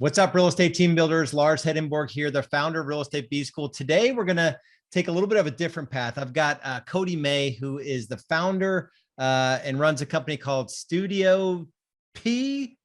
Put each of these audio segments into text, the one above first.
What's up, real estate team builders? Lars Hedenborg here, the founder of Real Estate B School. Today, we're going to take a little bit of a different path. I've got Cody May, who is the founder and runs a company called Studio PTBO.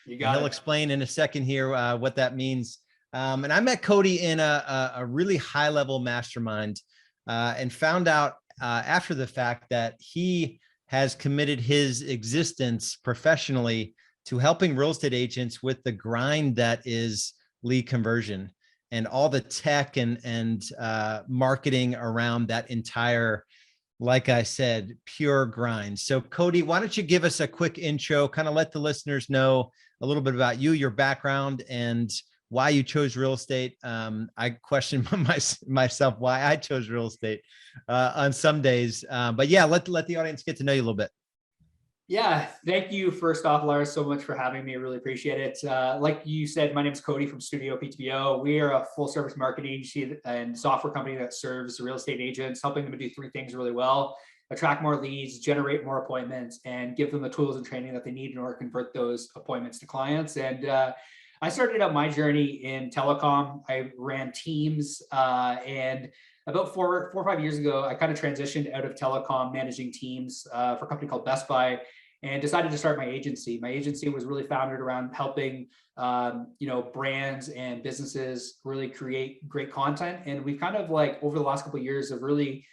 He'll explain in a second here what that means. And I met Cody in a really high-level mastermind and found out after the fact that he has committed his existence professionally to helping real estate agents with the grind that is lead conversion and all the tech and marketing around that entire, like I said, pure grind. So Cody, why don't you give us a quick intro, kind of let the listeners know a little bit about you, your background, and why you chose real estate. I question myself why I chose real estate on some days, but yeah, let the audience get to know you a little bit. Yeah, thank you first off, Lars, so much for having me. I really appreciate it. Like you said, my name is Cody from Studio PTBO. We are a full service marketing agency and software company that serves real estate agents, helping them to do three things really well: attract more leads, generate more appointments, and give them the tools and training that they need in order to convert those appointments to clients. And I started out my journey in telecom. I ran teams and about four or 5 years ago, I kind of transitioned out of telecom, managing teams for a company called Best Buy, and decided to start my agency. My agency was really founded around helping, brands and businesses really create great content. And we've kind of like over the last couple of years have really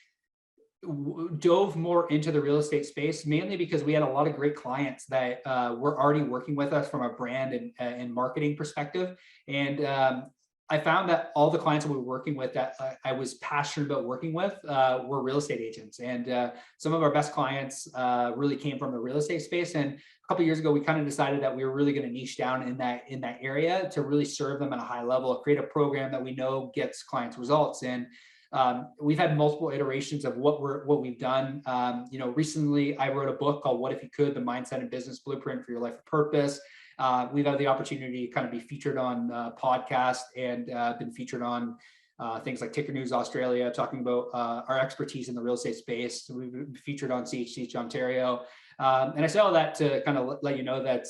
dove more into the real estate space, mainly because we had a lot of great clients that were already working with us from a brand and marketing perspective. And I found that all the clients that we were working with that I was passionate about working with were real estate agents. And some of our best clients really came from the real estate space. And a couple of years ago, we kind of decided that we were really going to niche down in that area to really serve them at a high level, create a program that we know gets clients results. And we've had multiple iterations of what we've done. Recently I wrote a book called What If You Could: The Mindset and Business Blueprint for Your Life of Purpose. We've had the opportunity to kind of be featured on podcasts and been featured on things like Ticker News Australia, talking about our expertise in the real estate space. We've been featured on CHCH Ontario. And I say all that to kind of let you know that,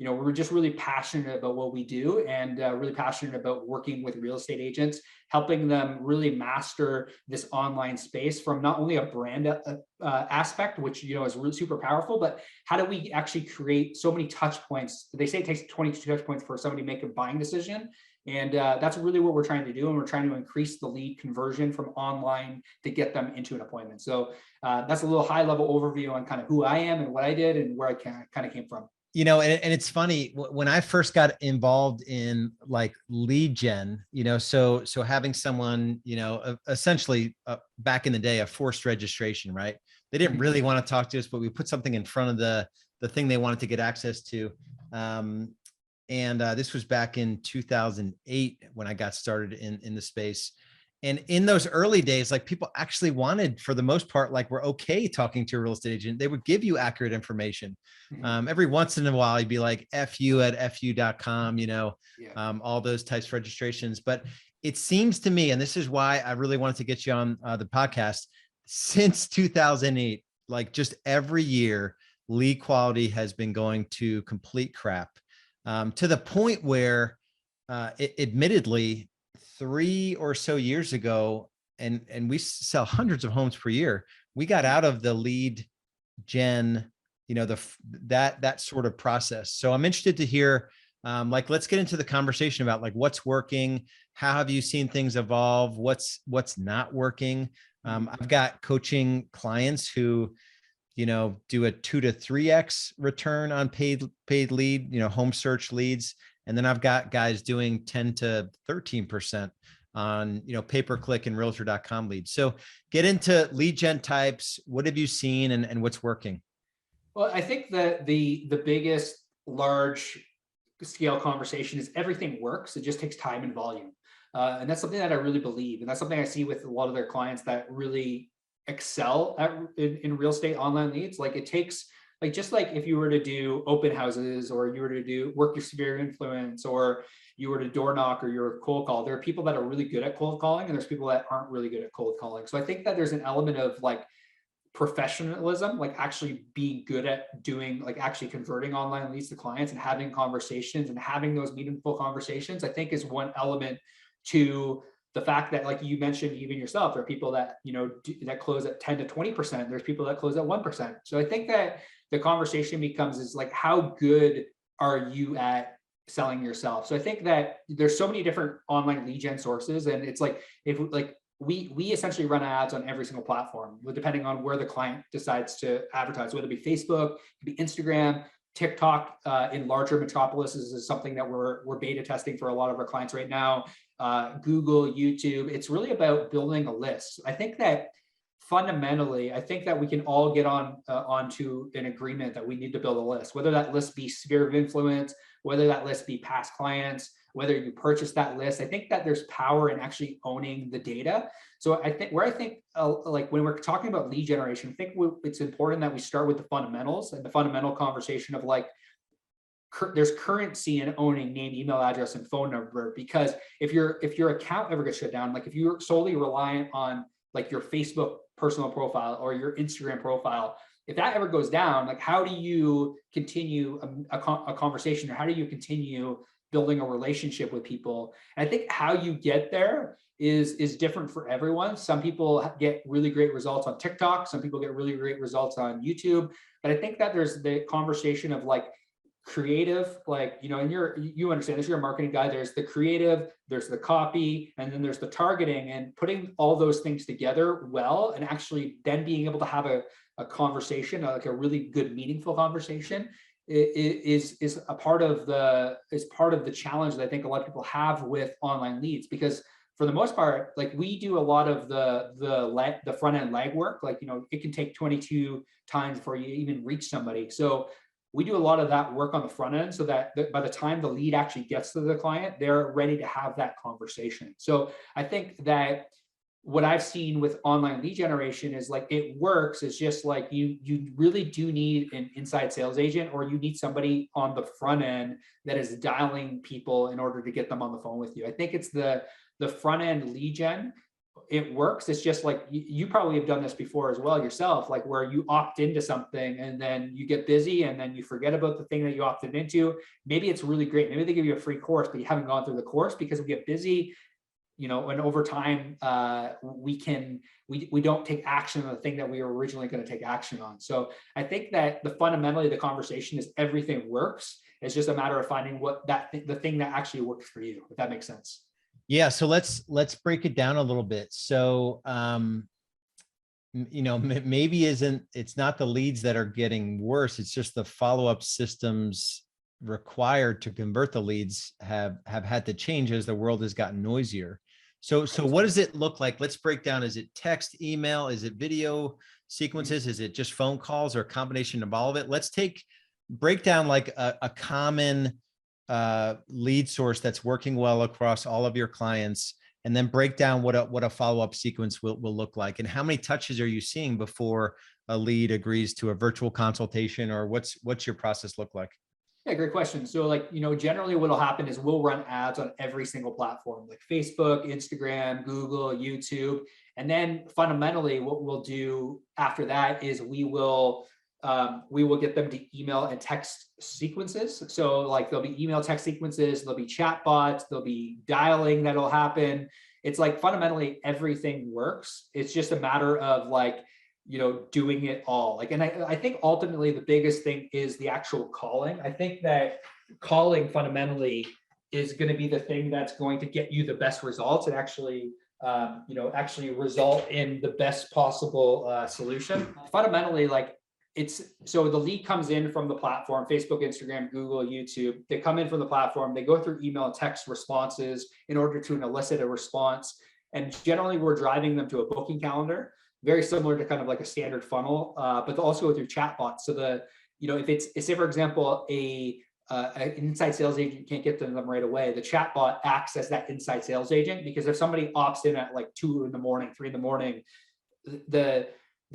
we're just really passionate about what we do and really passionate about working with real estate agents, helping them really master this online space from not only a brand aspect, which, is really super powerful, but how do we actually create so many touch points? They say it takes 22 touch points for somebody to make a buying decision. And that's really what we're trying to do. And we're trying to increase the lead conversion from online to get them into an appointment. So that's a little high level overview on kind of who I am and what I did and where I kind of came from. And it's funny, when I first got involved in like lead gen, so having someone, essentially back in the day, a forced registration, right? They didn't really want to talk to us, but we put something in front of the thing they wanted to get access to. And this was back in 2008 when I got started in the space. And in those early days, like people actually wanted, for the most part, like we're okay talking to a real estate agent. They would give you accurate information. Every once in a while, you'd be like fu@fu.com, all those types of registrations. But it seems to me, and this is why I really wanted to get you on the podcast, since 2008, like just every year, lead quality has been going to complete crap. To the point where, admittedly, 3 or so years ago, and we sell hundreds of homes per year, we got out of the lead gen, that sort of process. So I'm interested to hear, let's get into the conversation about like what's working, how have you seen things evolve, what's not working. I've got coaching clients who, do a 2 to 3x return on paid lead, home search leads. And then I've got guys doing 10 to 13% on, pay-per-click and realtor.com leads. So get into lead gen types. What have you seen and what's working? Well, I think that the biggest large scale conversation is everything works. It just takes time and volume. And that's something that I really believe. And that's something I see with a lot of their clients that really excel in real estate online leads. Like it takes, like, just like if you were to do open houses, or you were to do work your sphere of influence, or you were to door knock, or you're a cold call, there are people that are really good at cold calling and there's people that aren't really good at cold calling. So I think that there's an element of like professionalism, like actually being good at doing, like actually converting online leads to clients and having conversations and having those meaningful conversations, I think is one element to the fact that, like you mentioned, even yourself, there are people that, that close at 10 to 20%. There's people that close at 1%. So I think that the conversation becomes is like, how good are you at selling yourself? So I think that there's so many different online lead gen sources, and it's like, if like we essentially run ads on every single platform, depending on where the client decides to advertise, whether it be Facebook, it could be Instagram, TikTok. In larger metropolises is something that we're beta testing for a lot of our clients right now. Google, YouTube. It's really about building a list. I think that fundamentally, I think that we can all get onto an agreement that we need to build a list, whether that list be sphere of influence, whether that list be past clients, whether you purchase that list. I think that there's power in actually owning the data. So I think like when we're talking about lead generation, I think it's important that we start with the fundamentals and the fundamental conversation of like, there's currency in owning name, email address, and phone number. Because if your account ever gets shut down, like if you're solely reliant on like your Facebook personal profile or your Instagram profile, if that ever goes down, like how do you continue a conversation, or how do you continue building a relationship with people? And I think how you get there is different for everyone. Some people get really great results on TikTok. Some people get really great results on YouTube. But I think that there's the conversation of like creative, like, and you understand this, you're a marketing guy. There's the creative, there's the copy, and then there's the targeting, and putting all those things together well, and actually then being able to have a conversation, like a really good, meaningful conversation, is a part of the challenge that I think a lot of people have with online leads. Because for the most part, like we do a lot of the front end legwork. Like, it can take 22 times before you even reach somebody. So we do a lot of that work on the front end, so that by the time the lead actually gets to the client, they're ready to have that conversation. So I think that what I've seen with online lead generation is like, it works. It's just like you really do need an inside sales agent, or you need somebody on the front end that is dialing people in order to get them on the phone with you. I think it's the front end lead gen. It works. It's just like you probably have done this before as well yourself, like where you opt into something and then you get busy and then you forget about the thing that you opted into. Maybe it's really great. Maybe they give you a free course, but you haven't gone through the course because we get busy, and over time, we don't take action on the thing that we were originally going to take action on. So I think that fundamentally the conversation is everything works. It's just a matter of finding the thing that actually works for you, if that makes sense. Yeah. So let's break it down a little bit. So, maybe it's not the leads that are getting worse. It's just the follow-up systems required to convert the leads have had to change as the world has gotten noisier. So what does it look like? Let's break down. Is it text, email? Is it video sequences? Is it just phone calls, or a combination of all of it? Let's break down like a common lead source that's working well across all of your clients, and then break down what a follow-up sequence will look like, and how many touches are you seeing before a lead agrees to a virtual consultation, or what's your process look like? Yeah, great question. So like, generally what will happen is we'll run ads on every single platform, like Facebook, Instagram, Google, YouTube. And then fundamentally what we'll do after that is we will get them to email and text sequences. So like there'll be email text sequences, there'll be chat bots, there'll be dialing that'll happen. It's like fundamentally everything works. It's just a matter of like, doing it all. Like, and I think ultimately the biggest thing is the actual calling. I think that calling fundamentally is going to be the thing that's going to get you the best results and actually result in the best possible solution. Fundamentally, like so the lead comes in from the platform, Facebook, Instagram, Google, YouTube. They come in from the platform, they go through email and text responses in order to elicit a response. And generally we're driving them to a booking calendar, very similar to kind of like a standard funnel, but also with your chatbot. So if say for example, an inside sales agent can't get to them right away, the chatbot acts as that inside sales agent, because if somebody opts in at like 2 in the morning, 3 in the morning, the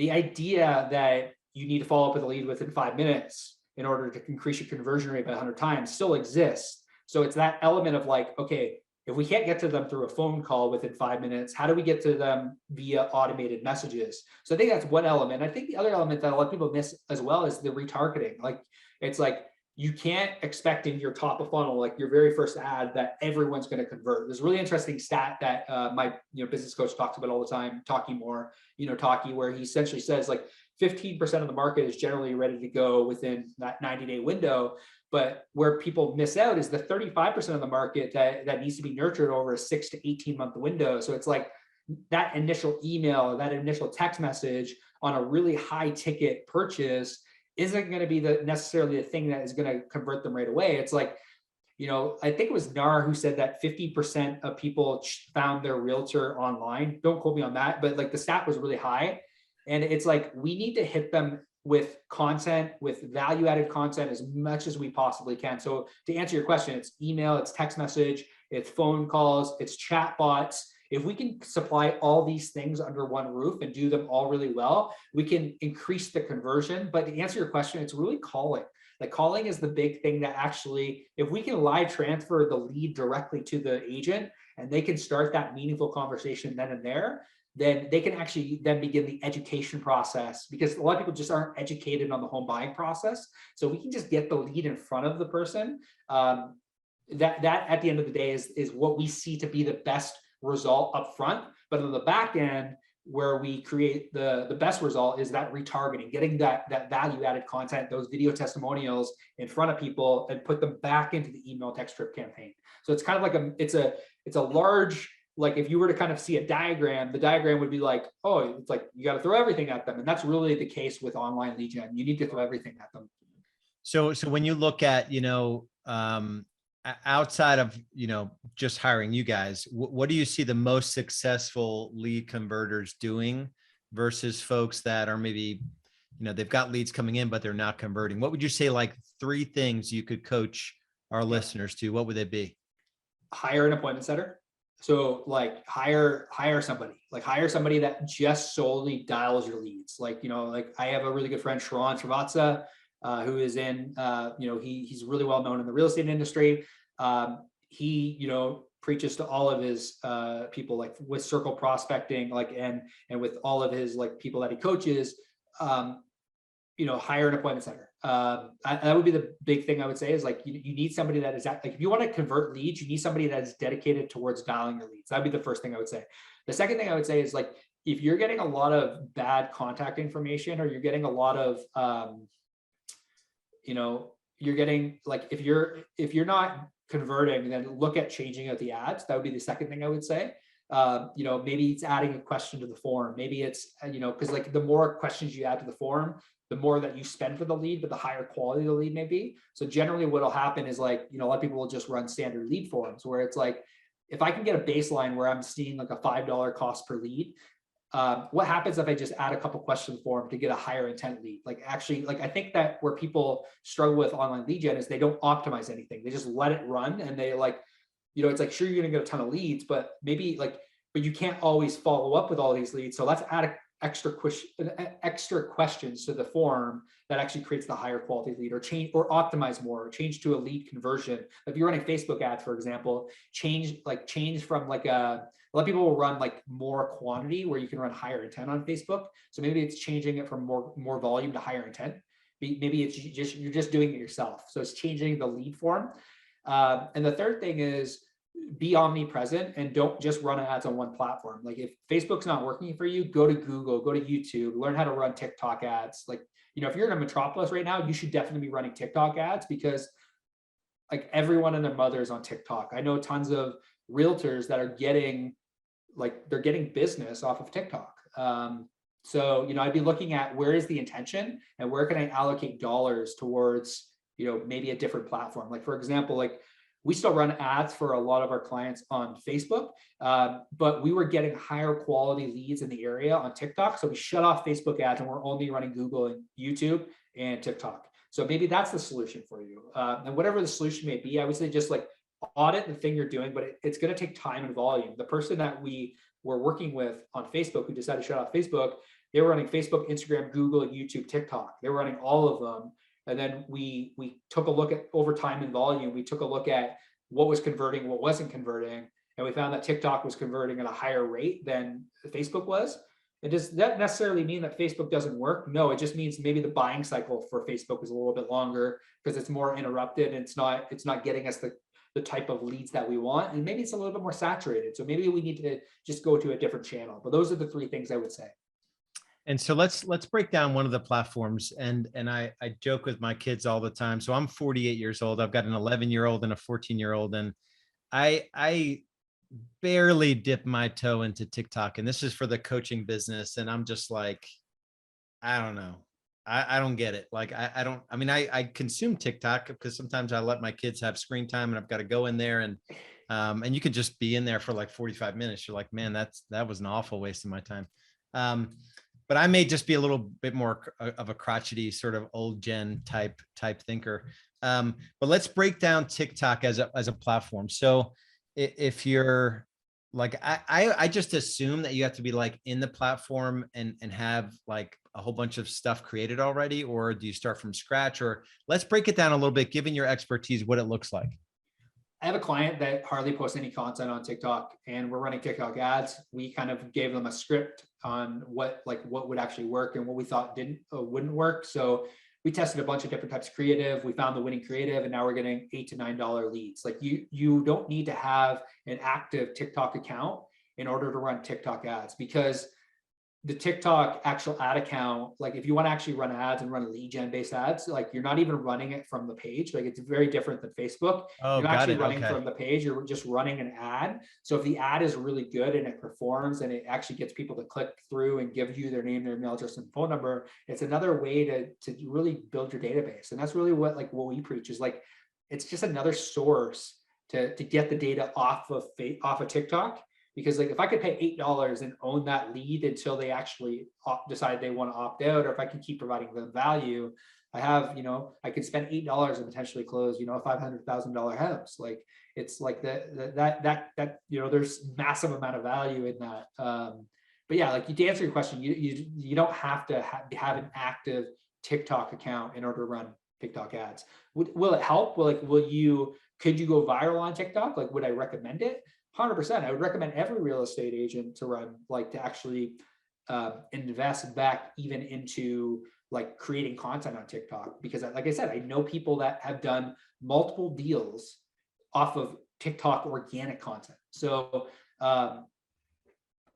idea that you need to follow up with a lead within 5 minutes in order to increase your conversion rate by 100 times still exists. So it's that element of like, okay, if we can't get to them through a phone call within 5 minutes, how do we get to them via automated messages? So I think that's one element. I think the other element that a lot of people miss as well is the retargeting. Like, it's like, you can't expect in your top of funnel, like your very first ad, that everyone's going to convert. There's a really interesting stat that my business coach talks about all the time, Talkie Moore, where he essentially says like 15% of the market is generally ready to go within that 90-day window. But where people miss out is the 35% of the market that needs to be nurtured over a 6 to 18 month window. So it's like that initial email, that initial text message on a really high ticket purchase isn't going to be necessarily the thing that is going to convert them right away. It's like, I think it was NAR who said that 50% of people found their realtor online. Don't quote me on that, but like the stat was really high. And it's like, we need to hit them with content, with value-added content as much as we possibly can. So to answer your question, it's email, it's text message, it's phone calls, it's chat bots. If we can supply all these things under one roof and do them all really well, we can increase the conversion. But to answer your question, it's really calling. Like, calling is the big thing that actually, if we can live transfer the lead directly to the agent and they can start that meaningful conversation then and there, then they can actually then begin the education process, because a lot of people just aren't educated on the home buying process. So we can just get the lead in front of the person. That at the end of the day is what we see to be the best result up front. But on the back end, where we create the best result is that retargeting, getting that value added content, those video testimonials in front of people and put them back into the email text drip campaign. So it's kind of like it's a large, like if you were to kind of see a diagram, the diagram would be like, oh, it's like you got to throw everything at them. And that's really the case with online lead gen. You need to throw everything at them. So when you look at, outside of, just hiring you guys, what do you see the most successful lead converters doing versus folks that are maybe, they've got leads coming in, but they're not converting? What would you say, like 3 things you could coach our listeners to? What would they be? Hire an appointment setter. So like hire somebody that just solely dials your leads. Like I have a really good friend, Sharon Travatsa, who is in, he's really well known in the real estate industry. He, preaches to all of his people, like with circle prospecting, like, and with all of his like people that he coaches, hire an appointment center. That would be the big thing I would say is like, you need somebody that is like, if you want to convert leads, you need somebody that is dedicated towards dialing your leads. That'd be the first thing I would say. The second thing I would say is like, if you're getting a lot of bad contact information, or you're getting a lot of, you're getting like, if you're not converting, then look at changing out the ads. That would be the second thing I would say. Maybe it's adding a question to the form. Maybe it's, because like the more questions you add to the form, the more that you spend for the lead, but the higher quality the lead may be. So generally what will happen is like, a lot of people will just run standard lead forms where it's like, if I can get a baseline where I'm seeing like a $5 cost per lead, what happens if I just add a couple questions form to get a higher intent lead? Like actually, like I think that where people struggle with online lead gen is they don't optimize anything. They just let it run and they like, it's like, sure, you're going to get a ton of leads, but maybe like, but you can't always follow up with all these leads. So let's add extra questions to the form that actually creates the higher quality lead, or change or optimize more, or change to a lead conversion. If you're running Facebook ads, for example, change from like a lot of people will run like more quantity where you can run higher intent on Facebook. So maybe it's changing it from more volume to higher intent. Maybe it's you're just doing it yourself. So it's changing the lead form. And the third thing is be omnipresent and don't just run ads on one platform. Like if Facebook's not working for you, go to Google, go to YouTube, learn how to run TikTok ads. Like, if you're in a metropolis right now, you should definitely be running TikTok ads, because like everyone and their mother is on TikTok. I know tons of realtors that are getting business off of TikTok. So, I'd be looking at where is the intention and where can I allocate dollars towards, maybe a different platform. Like, for example, like we still run ads for a lot of our clients on Facebook, but we were getting higher quality leads in the area on TikTok. So we shut off Facebook ads and we're only running Google and YouTube and TikTok. So maybe that's the solution for you. And whatever the solution may be, I would say just like audit the thing you're doing, but it's going to take time and volume. The person that we were working with on Facebook who decided to shut off Facebook, they were running Facebook, Instagram, Google, YouTube, TikTok. They were running all of them. And then we took a look at over time and volume. We took a look at what was converting, what wasn't converting. And we found that TikTok was converting at a higher rate than Facebook was. And does that necessarily mean that Facebook doesn't work? No, it just means maybe the buying cycle for Facebook is a little bit longer because it's more interrupted and it's not getting us the type of leads that we want. And maybe it's a little bit more saturated. So maybe we need to just go to a different channel. But those are the three things I would say. And so let's break down one of the platforms. And I joke with my kids all the time. So I'm 48 years old. I've got an 11-year-old and a 14-year-old. And I barely dip my toe into TikTok. And this is for the coaching business. And I'm just like, I don't know. I don't get it. Like, I consume TikTok because sometimes I let my kids have screen time and I've got to go in there and you could just be in there for like 45 minutes. You're like, man, that was an awful waste of my time. But I may just be a little bit more of a crotchety sort of old gen type thinker. But let's break down TikTok as a platform. So if you're like, I just assume that you have to be like in the platform and have like a whole bunch of stuff created already, or do you start from scratch? Or let's break it down a little bit, given your expertise, what it looks like. I have a client that hardly posts any content on TikTok, and we're running TikTok ads. We kind of gave them a script on what would actually work and what we thought wouldn't work. So we tested a bunch of different types of creative. We found the winning creative, and now we're getting $8 to $9 leads. Like you don't need to have an active TikTok account in order to run TikTok ads, because the TikTok actual ad account, like if you want to actually run ads and run lead gen based ads, like you're not even running it from the page. Like it's very different than Facebook. Oh, you're not actually running okay. from the page. You're just running an ad. So if the ad is really good and it performs and it actually gets people to click through and give you their name, their email address and phone number, it's another way to really build your database. And that's really what we preach is like, it's just another source to get the data off of TikTok. Because like if I could pay $8 and own that lead until they actually decide they want to opt out, or if I can keep providing them value, I have, I could spend $8 and potentially close, a $500,000 house. Like it's like that there's massive amount of value in that. But yeah, like to answer your question, you don't have to have an active TikTok account in order to run TikTok ads. Will it help? Could you go viral on TikTok? Like, would I recommend it? 100%. I would recommend every real estate agent to run, to actually invest back even into creating content on TikTok, because like I said, I know people that have done multiple deals off of TikTok organic content. So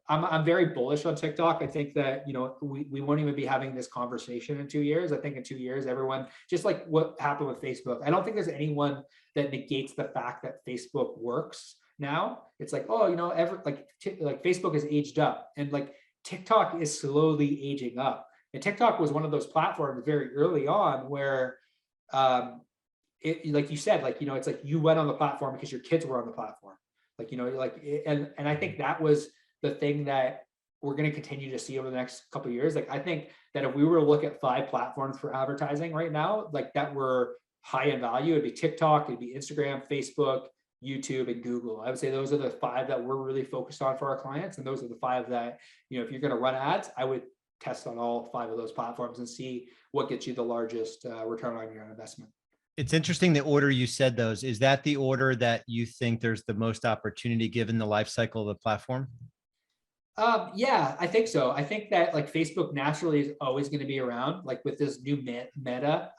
I'm very bullish on TikTok. I think that, we won't even be having this conversation in 2 years. I think in 2 years, everyone, just like what happened with Facebook, I don't think there's anyone that negates the fact that Facebook works. Now it's like, Facebook is aged up, and TikTok is slowly aging up. And TikTok was one of those platforms very early on where, like you said, it's like you went on the platform because your kids were on the platform. And I think that was the thing that we're going to continue to see over the next couple of years. Like, I think that if we were to look at 5 platforms for advertising right now, that were high in value, it'd be TikTok, it'd be Instagram, Facebook, YouTube, and Google. I would say those are the 5 that we're really focused on for our clients. And those are the 5 that, if you're going to run ads, I would test on all 5 of those platforms and see what gets you the largest return on your investment. It's interesting the order you said those. Is that the order that you think there's the most opportunity given the life cycle of the platform? Yeah, I think so. I think that Facebook naturally is always going to be around, with this new meta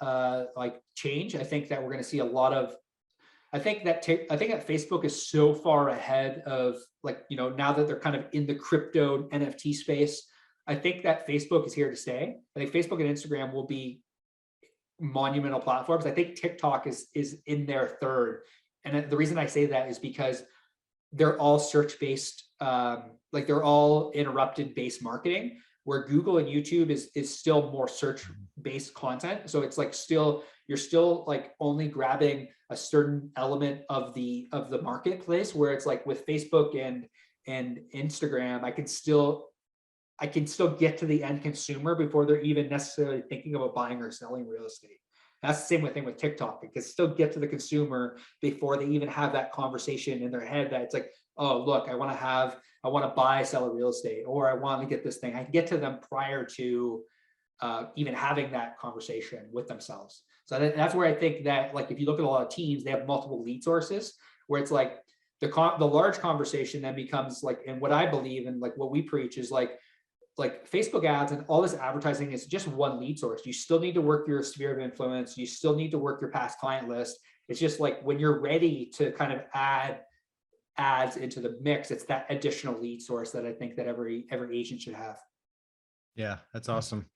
change. I think that we're going to see a lot of, I think that Facebook is so far ahead of now that they're kind of in the crypto NFT space. I think that Facebook is here to stay. I think Facebook and Instagram will be monumental platforms. I think TikTok is in their third. And the reason I say that is because they're all search-based, they're all interrupted-based marketing, where Google and YouTube is still more search-based content. So it's you're still only grabbing a certain element of the marketplace, where it's with Facebook and Instagram, I can still get to the end consumer before they're even necessarily thinking about buying or selling real estate. That's the same thing with TikTok. It can still get to the consumer before they even have that conversation in their head that it's oh, look, I want to buy, sell a real estate, or I want to get this thing. I can get to them prior to even having that conversation with themselves. So that's where I think that if you look at a lot of teams, they have multiple lead sources, where it's like the large conversation then becomes like, and what I believe and like what we preach is like Facebook ads and all this advertising is just one lead source. You still need to work your sphere of influence. You still need to work your past client list. It's just like when you're ready to kind of add ads into the mix, it's that additional lead source that I think that every agent should have. Yeah, that's awesome.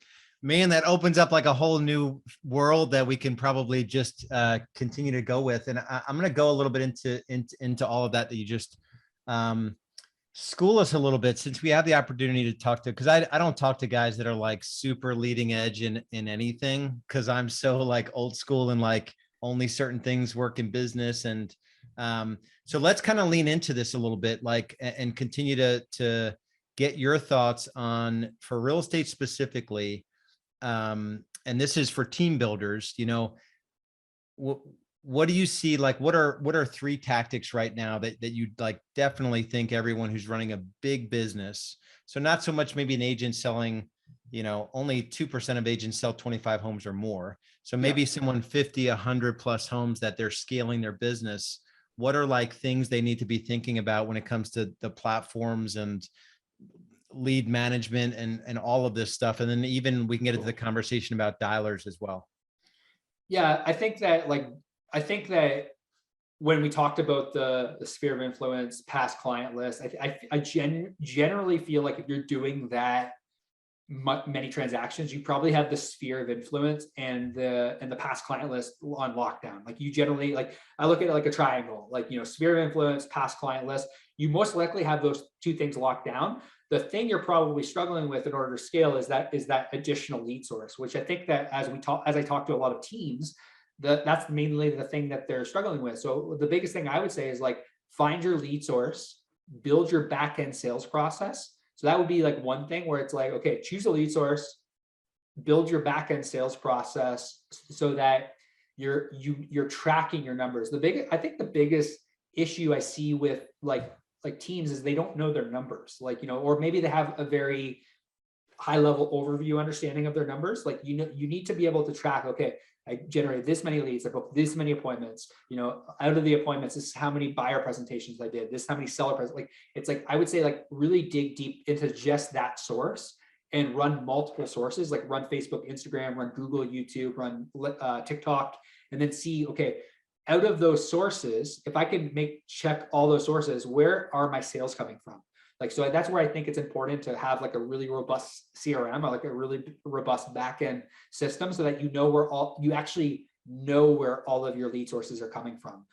Man, that opens up like a whole new world that we can probably just continue to go with. And I'm going to go a little bit into all of that you just school us a little bit, since we have the opportunity to talk to, because I don't talk to guys that are like super leading edge in anything, because I'm so like old school and like only certain things work in business. And so let's kind of lean into this a little bit, like, and continue to get your thoughts on, for real estate specifically. And this is for team builders, you know, what do you see? Like, what are 3 tactics right now that you like definitely think everyone who's running a big business, so not so much maybe an agent selling, you know, only 2% of agents sell 25 homes or more. So maybe someone 50, 100 plus homes that they're scaling their business. What are like things they need to be thinking about when it comes to the platforms and lead management and all of this stuff? And then even we can get into the conversation about dialers as well. Yeah, I think that when we talked about the sphere of influence, past client list, I generally feel like if you're doing that many transactions, you probably have the sphere of influence and the past client list on lockdown. Like you generally, like I look at it like a triangle, like, you know, sphere of influence, past client list, you most likely have those 2 things locked down. The thing you're probably struggling with in order to scale is that additional lead source, which I think that as I talk to a lot of teams, that's mainly the thing that they're struggling with. So the biggest thing I would say is like, find your lead source, build your back end sales process. So that would be like one thing where it's like, okay, choose a lead source, build your back end sales process so that you're tracking your numbers. I think the biggest issue I see with like teams is they don't know their numbers, like, you know, or maybe they have a very high level overview understanding of their numbers. Like, you know, you need to be able to track, okay, I generated this many leads, I booked this many appointments, you know, out of the appointments, this is how many buyer presentations I did, this is how many seller presentations. Like, it's like, I would say like really dig deep into just that source and run multiple sources, like run Facebook, Instagram, run Google, YouTube, run TikTok, and then see, okay, out of those sources, if I can check all those sources, where are my sales coming from? Like, so that's where I think it's important to have like a really robust CRM or like a really robust backend system, so that you know you actually know where all of your lead sources are coming from.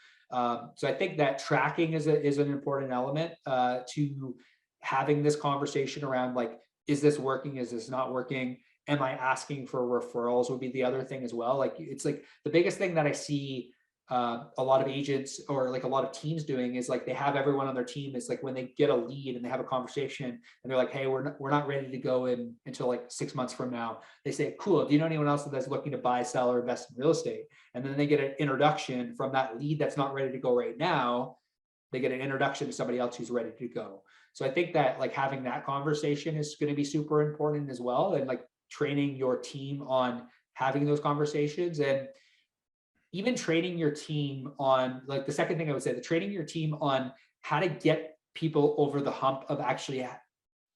So I think that tracking is an important element to having this conversation around like, is this working? Is this not working? Am I asking for referrals? Would be the other thing as well. Like, it's like the biggest thing that I see a lot of agents or like a lot of teams doing is like, they have everyone on their team. It's like when they get a lead and they have a conversation and they're like, hey, we're not ready to go in until like 6 months from now. They say, cool, do you know anyone else that's looking to buy, sell, or invest in real estate? And then they get an introduction from that lead that's not ready to go right now. They get an introduction to somebody else who's ready to go. So I think that like having that conversation is going to be super important as well. And like training your team on having those conversations, and even training your team on, like, the second thing I would say, the training your team on how to get people over the hump of actually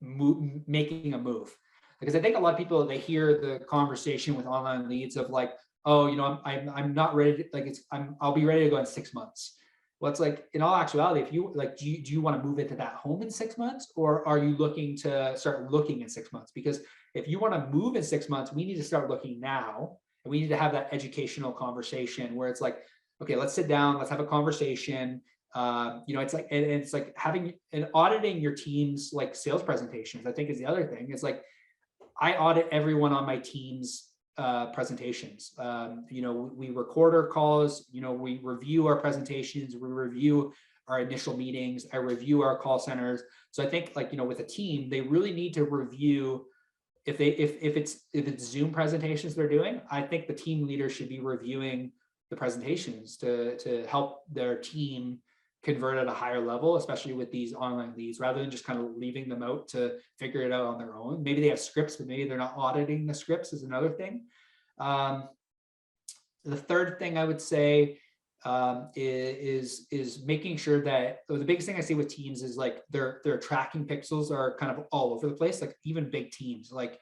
making a move. Because I think a lot of people, they hear the conversation with online leads of like, oh, you know, I'm not ready to, like, I'll be ready to go in 6 months. Well, it's like, in all actuality, if you like, do you want to move into that home in 6 months, or are you looking to start looking in 6 months? Because if you want to move in 6 months, we need to start looking now. And we need to have that educational conversation where it's like, okay, let's sit down, let's have a conversation. You know, it's like, and it's like having and auditing your team's like sales presentations, I think, is the other thing. It's like, I audit everyone on my team's presentations. You know, we record our calls, you know, we review our presentations, we review our initial meetings, I review our call centers. So I think, like, you know, with a team, they really need to review. If it's Zoom presentations they're doing, I think the team leader should be reviewing the presentations to help their team convert at a higher level, especially with these online leads, rather than just kind of leaving them out to figure it out on their own. Maybe they have scripts, but maybe they're not auditing the scripts, is another thing. The third thing I would say is making sure that the biggest thing I see with teams is like their tracking pixels are kind of all over the place. Like even big teams, like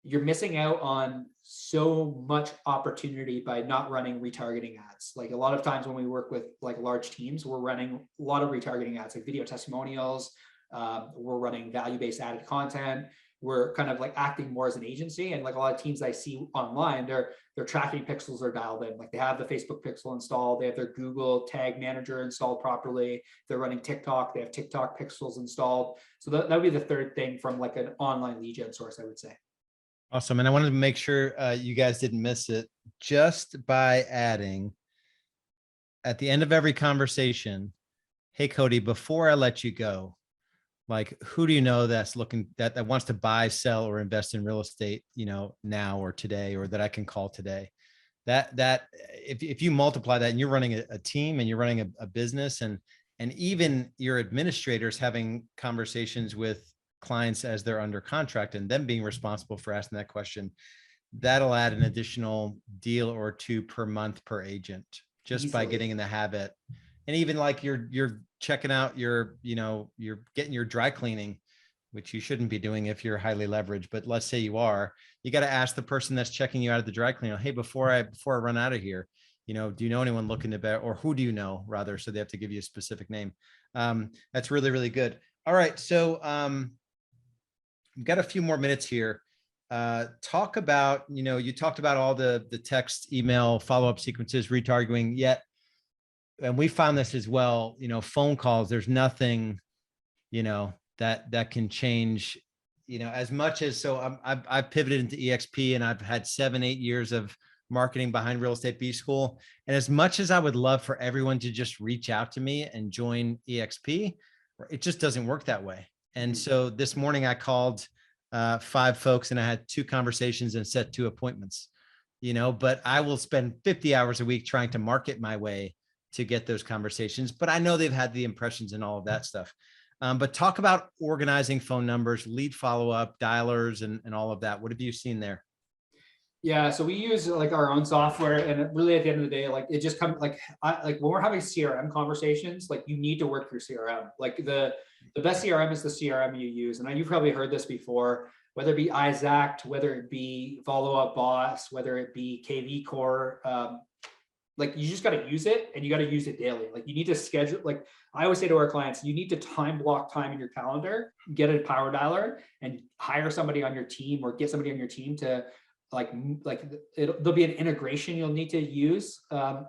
you're missing out on so much opportunity by not running retargeting ads. Like a lot of times when we work with like large teams, we're running a lot of retargeting ads, like video testimonials. We're running value-based added content. We're kind of like acting more as an agency. And like a lot of teams I see online, their tracking pixels are dialed in. Like they have the Facebook pixel installed, they have their Google tag manager installed properly. They're running TikTok, they have TikTok pixels installed. So that would be the third thing from like an online lead gen source, I would say. Awesome. And I wanted to make sure you guys didn't miss it just by adding at the end of every conversation, hey, Cody, before I let you go, like, who do you know that's looking that wants to buy, sell, or invest in real estate, now or today, or that I can call today? That if you multiply that and you're running a team and you're running a business and even your administrators having conversations with clients as they're under contract and them being responsible for asking that question, that'll add an additional deal or two per month per agent just easily, by getting in the habit. And even like you're checking out you're getting your dry cleaning, which you shouldn't be doing if you're highly leveraged, but let's say you are, you got to ask the person that's checking you out of the dry cleaner, hey, before I run out of here, do you know anyone looking to bet, or who do you know rather? So they have to give you a specific name. That's really, really good. All right. So we've got a few more minutes here. Talk about, you talked about all the text, email, follow-up sequences, retargeting yet. And we found this as well, phone calls, there's nothing, that can change, as much as, so I've pivoted into EXP and I've had 7-8 years of marketing behind Real Estate B School. And as much as I would love for everyone to just reach out to me and join EXP, it just doesn't work that way. And so this morning I called 5 folks and I had 2 conversations and set 2 appointments, but I will spend 50 hours a week trying to market my way to get those conversations, but I know they've had the impressions and all of that stuff. But talk about organizing phone numbers, lead follow-up, dialers, and all of that. What have you seen there? Yeah, so we use like our own software, and really at the end of the day, like it just comes like when we're having CRM conversations, like you need to work your CRM. Like the best CRM is the CRM you use, and you've probably heard this before, whether it be Isaac, whether it be Follow Up Boss, whether it be KV Core. Like you just got to use it, and you got to use it daily. Like you need to schedule, like I always say to our clients, you need to time block time in your calendar, get a power dialer and hire somebody on your team or get somebody on your team to there'll be an integration you'll need to use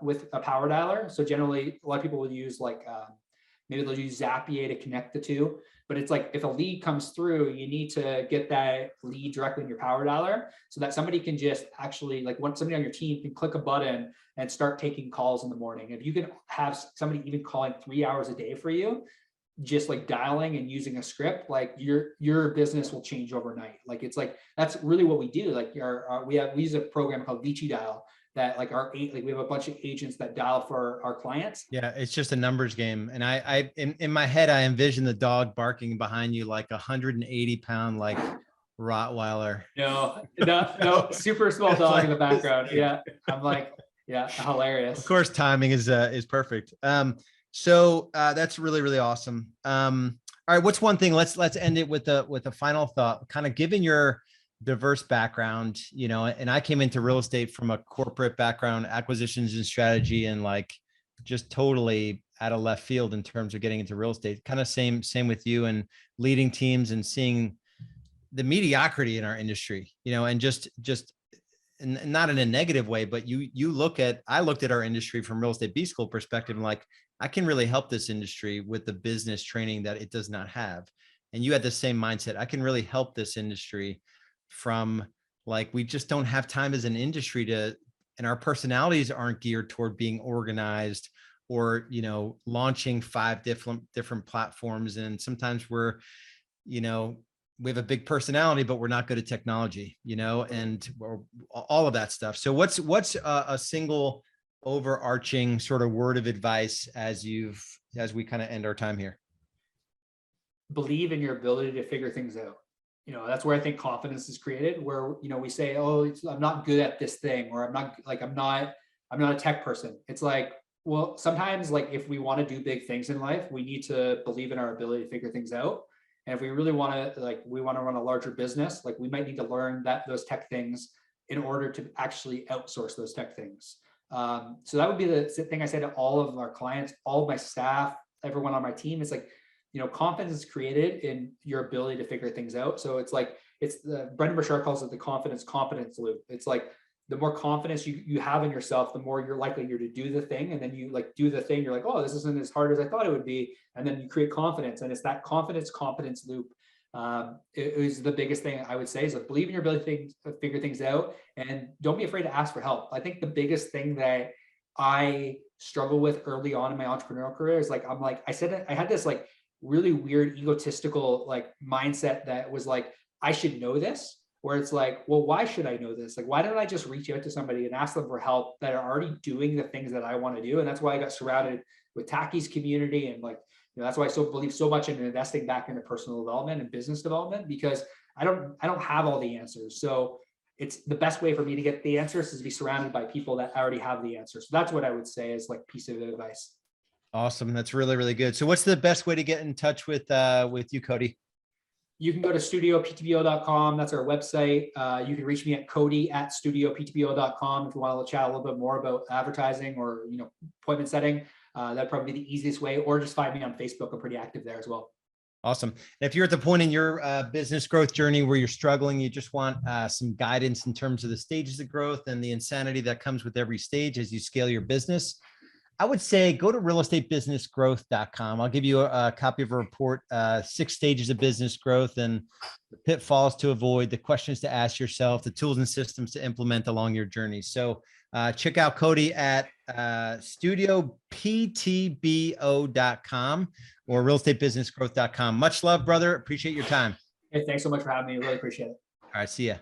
with a power dialer. So generally a lot of people will use maybe they'll use Zapier to connect the two, but it's like if a lead comes through, you need to get that lead directly in your power dialer so that somebody can just actually, like once somebody on your team can click a button and start taking calls in the morning. If you can have somebody even calling 3 hours a day for you, just like dialing and using a script, like your business will change overnight. Like it's like that's really what we do. Like we use a program called Vici Dial that we have a bunch of agents that dial for our clients. Yeah, it's just a numbers game. And I in my head I envision the dog barking behind you like 180-pound like Rottweiler. No, super small dog in the background. Yeah, I'm like, yeah, hilarious. Of course, timing is perfect. So that's really, really awesome. All right, what's one thing? Let's end it with a final thought. Kind of given your diverse background, and I came into real estate from a corporate background, acquisitions and strategy, and like just totally out of left field in terms of getting into real estate. Kind of same with you and leading teams and seeing the mediocrity in our industry, and just and not in a negative way, but I looked at our industry from Real Estate B School perspective and like, I can really help this industry with the business training that it does not have. And you had the same mindset. I can really help this industry from like, we just don't have time as an industry and our personalities aren't geared toward being organized or, launching 5 different platforms. And sometimes we have a big personality, but we're not good at technology, and all of that stuff. So what's a single overarching sort of word of advice as we kind of end our time here? Believe in your ability to figure things out. That's where I think confidence is created, where, we say, oh, I'm not good at this thing, or I'm not a tech person. It's like, Well, sometimes like if we want to do big things in life, we need to believe in our ability to figure things out. And if we really want to, like, we want to run a larger business, like we might need to learn those tech things in order to actually outsource those tech things. So that would be the thing I say to all of our clients, all of my staff, everyone on my team. Is like, confidence is created in your ability to figure things out. So it's like, it's the Brendan Burchard calls it the confidence loop. It's like, the more confidence you have in yourself, the more you're likely to do the thing. And then you like do the thing, you're like, oh, this isn't as hard as I thought it would be. And then you create confidence. And it's that competence loop. It is the biggest thing I would say, is like, believe in your ability to figure things out, and don't be afraid to ask for help. I think the biggest thing that I struggle with early on in my entrepreneurial career is like, I had this like really weird egotistical like mindset that was like, I should know this. Where it's like, well, why should I know this? Like, why don't I just reach out to somebody and ask them for help that are already doing the things that I want to do? And that's why I got surrounded with Taki's community. And like, that's why I believe so much in investing back into personal development and business development, because I don't have all the answers. So it's the best way for me to get the answers is to be surrounded by people that already have the answers. So that's what I would say is like piece of advice. Awesome. That's really, really good. So what's the best way to get in touch with you, Cody? You can go to studioptbo.com. That's our website. You can reach me at cody@studioptbo.com if you want to chat a little bit more about advertising or, appointment setting. That'd probably be the easiest way, or just find me on Facebook. I'm pretty active there as well. Awesome. And if you're at the point in your business growth journey where you're struggling, you just want some guidance in terms of the stages of growth and the insanity that comes with every stage as you scale your business, I would say go to realestatebusinessgrowth.com. I'll give you a copy of a report, 6 stages of business growth and the pitfalls to avoid, the questions to ask yourself, the tools and systems to implement along your journey. So check out Cody at Studio PTBO.com or realestatebusinessgrowth.com. Much love, brother. Appreciate your time. Hey, thanks so much for having me. I really appreciate it. All right. See ya.